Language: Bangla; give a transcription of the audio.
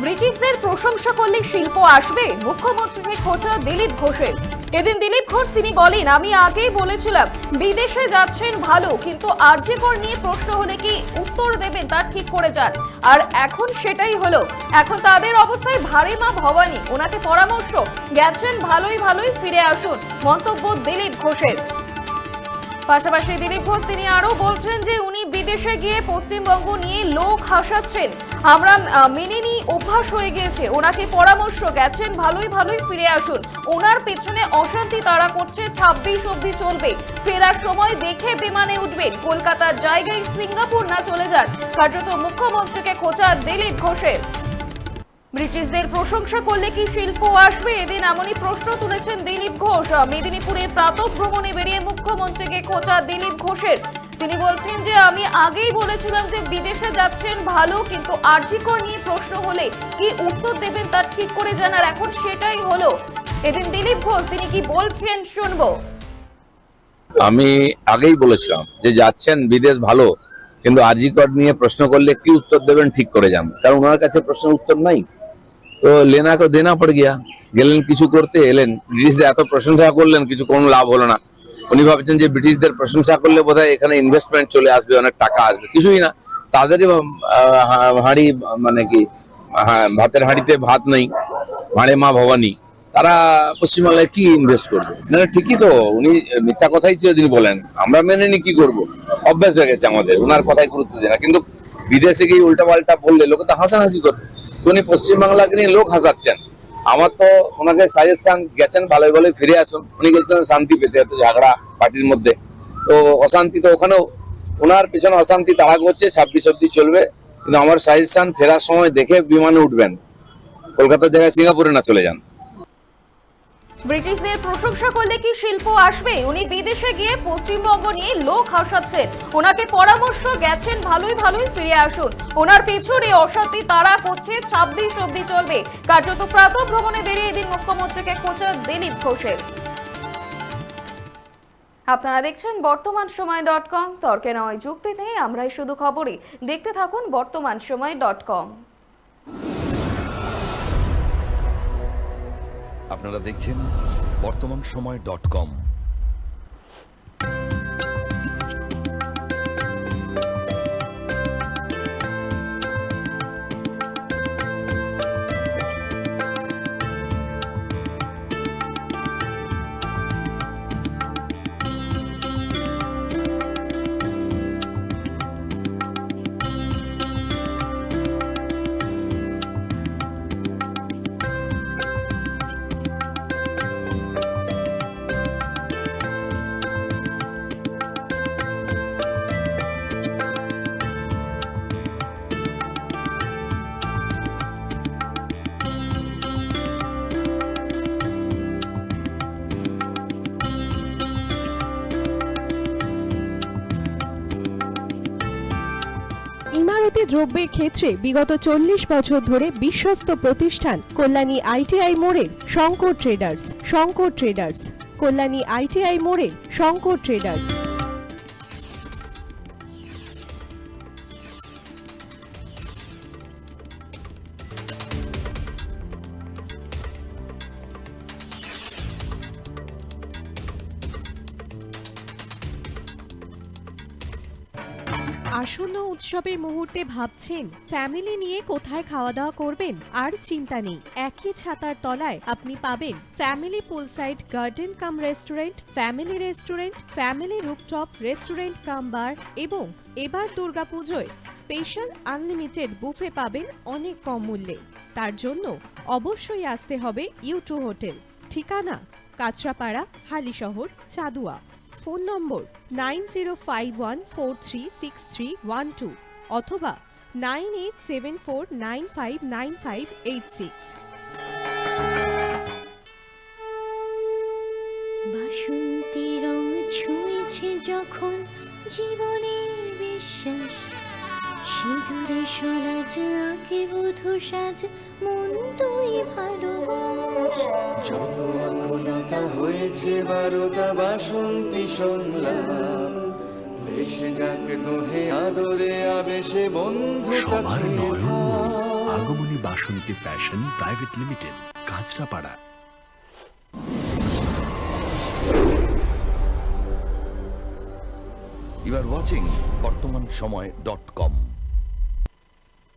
ব্রিটিশদের প্রশংসা করলে শিল্প আসবে, মুখ্যমন্ত্রীকে খোঁচা দিলীপ ঘোষের। এদিন দিলীপ ঘোষ তিনি বলেন, আমি আগেই বলেছিলাম বিদেশে যাচ্ছেন ভালো, কিন্তু আরজিকর নিয়ে প্রশ্ন হলে কি উত্তর দেবেন তা ঠিক করে যান। আর এখন সেটাই হলো। এখন তাদের অবস্থায় ভারে মা ভবানী, ওনাকে পরামর্শ গেছেন ভালোই ফিরে আসুন, মন্তব্য দিলীপ ঘোষের। পাশাপাশি দিলীপ ঘোষ তিনি আরো বলছেন যে উনি বিদেশে গিয়ে পশ্চিমবঙ্গ নিয়ে লোক হাসাচ্ছেন, আমরা মেনে নিই, অভ্যাস হয়ে গিয়েছে। ওনাকে পরামর্শ গেছেন ভালোই ফিরে আসুন, ওনার পেছনে অশান্তি তাড়া করছে, 26 অবধি চলবে, ফেরার সময় দেখে বিমানে উঠবেন, কলকাতার জায়গায় সিঙ্গাপুর না চলে যান, কার্যত মুখ্যমন্ত্রীকে খোঁচা দিলীপ ঘোষের। ব্রিটিশদের প্রশংসা করলে কি শিল্প আসবে, এদিন এমনই প্রশ্ন তুলেছেন দিলীপ ঘোষ। মেদিনীপুরে প্রাতঃভ্রমণে বেরিয়ে মুখ্যমন্ত্রীকে খোঁচা দিলীপ ঘোষের। তিনি বলছেন যে আমি আগেই বলেছিলাম যে বিদেশে যাচ্ছেন ভালো, কিন্তু আরজিকর নিয়ে প্রশ্ন হলে কি উত্তর দেবেন তা ঠিক করে জানার, এখন সেটাই হলো। এদিন দিলীপ ঘোষ তিনি কি বলছেন শুনবো। আমি আগেই বলেছিলাম যে যাচ্ছেন বিদেশ ভালো, কিন্তু আরজিকর নিয়ে প্রশ্ন করলে কি উত্তর দেবেন ঠিক করে যান, কারণ ওনার কাছে প্রশ্নের উত্তর নাই। তো লেনা কো দেনা পড় গিয়া, গেলেন কিছু করতে, এলেন ব্রিটিশদের এত প্রশংসা করলেন, কিছু কোনো লাভ হলো না। উনি ভাবছেন যে ব্রিটিশদের প্রশংসা করলে বোধহয় এখানে ইনভেস্টমেন্ট চলে আসবে, অনেক টাকা আসবে, কিছুই না। তাদেরই হাঁড়ি মানে কি ভাতের হাঁড়িতে ভাত নেই, ভাঁড়ে মা ভবানী, তারা পশ্চিমবাংলায় কি ইনভেস্ট করবে? না ঠিকই তো, উনি মিথ্যা কথাই চিরদিন বলেন, আমরা মেনে নি কি করবো, অভ্যাস হয়ে গেছে আমাদের, ওনার কথাই গুরুত্ব দেয় না। কিন্তু বিদেশে গিয়ে উল্টা পাল্টা বললে লোকে তো হাসাহাসি করবে। উনি পশ্চিমবাংলাকে নিয়ে লোক হাসাচ্ছেন। আমার তো ওনাকে সাজেশন গেছেন ভালোই ফিরে আসুন, উনি গেছিলেন শান্তি পেতে, এত ঝগড়া পার্টির মধ্যে, তো অশান্তি তো ওখানেও, ওনার পিছনে অশান্তি তাড়া করছে, 26 অব্দি চলবে। কিন্তু আমার সাজেশন ফেরার সময় দেখে বিমানে উঠবেন, কলকাতার জায়গায় সিঙ্গাপুরে না চলে যান। ব্রিটিশদের প্রশংসা করলে কি শিল্প আসবে, উনি বিদেশে গিয়ে পশ্চিমবঙ্গ নিয়ে লোক হাসাচ্ছেন, ওনাকে পরামর্শ গেছেন ভালোই ফিরে আসুন, ওনার পেছনে অশান্তি তাড়া করছে, 26 অবধি চলবে, কার্যত প্রাতঃ ভ্রমণে বেরিয়ে এদিন মুখ্যমন্ত্রীকে খোঁচা দিলীপ ঘোষের। আপনারা দেখছেন বর্তমান সময় .com, তর্কে নয় যুক্তিতে, আমরাই শুধু খবরই। দেখতে থাকুন বর্তমান সময় .com। আপনারা দেখছেন বর্তমান সময় .com। ইমারতি দ্রব্যের ক্ষেত্রে বিগত 40 বছর ধরে বিশ্বস্ত প্রতিষ্ঠান কল্যাণী ITI মোড়ের শঙ্কর ট্রেডার্স, কল্যাণী ITI মোড়ের শঙ্কর ট্রেডার্স। আসন্ন উৎসবের মুহূর্তে ভাবছেন ফ্যামিলি নিয়ে কোথায় খাওয়া দাওয়া করবেন? আর চিন্তা নেই, একই ছাতার তলায় আপনি পাবেন family poolside garden cum restaurant, family rooftop restaurant cum bar, এবং এবার দুর্গাপুজোয় স্পেশাল আনলিমিটেড বুফে পাবেন অনেক কম মূল্যে। তার জন্য অবশ্যই আসতে হবে U2 হোটেল, ঠিকানা কাঁচরাপাড়া, হালিশহর, চাদুয়া। ফোন নম্বর 9051436312 অথবা 9874959586। বাসন্তী রং ছুঁয়েছে যখন জীবনের বিশ্বাস, সিঁদুরে সরাজ আঁকে বধূ সাজ, মন তুই ভালোবাস। যত আকুলতা হয়েছে বারোটা বাসন্তী সংলাপ, ভেসে যাক দোহে আদরে আবেশে বন্ধু সবার Nayan Agomoni Basanti fashion private limited, Kanchrapara. You are watching BortomanShomoy.com.